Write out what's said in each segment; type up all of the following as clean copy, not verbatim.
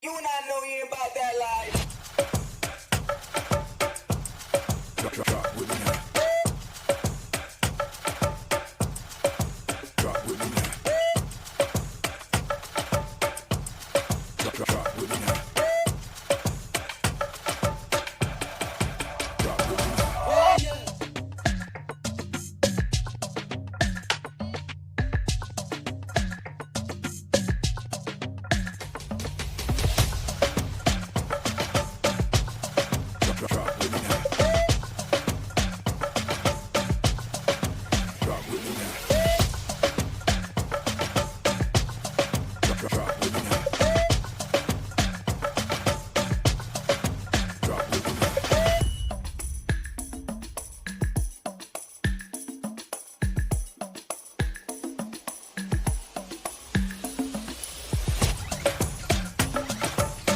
You and I know you ain't about that life. Drop with me now. Drop with me now. Drop with me now. Drop with me now. Oh, yeah. Drop with me now. Drop with me now. Drop with me now. Drop with me now. Drop with me now. Drop with me now.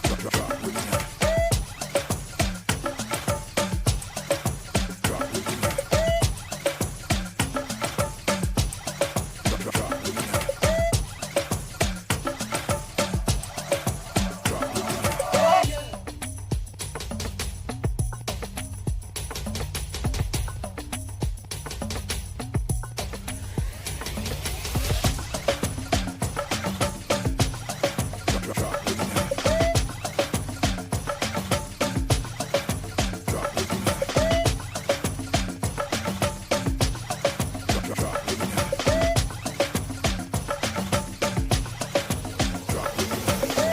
Drop with me now. Drop with me now. Oh, yeah. Drop with me now. Drop with me now. Drop with me now. Drop with me now.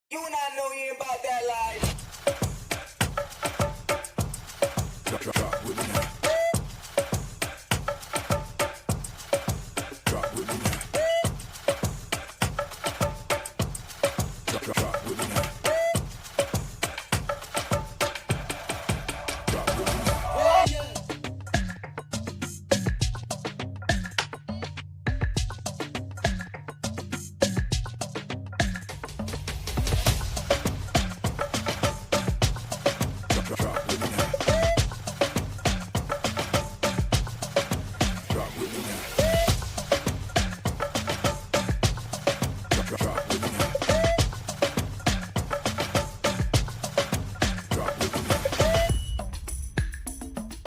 You and I know you ain't about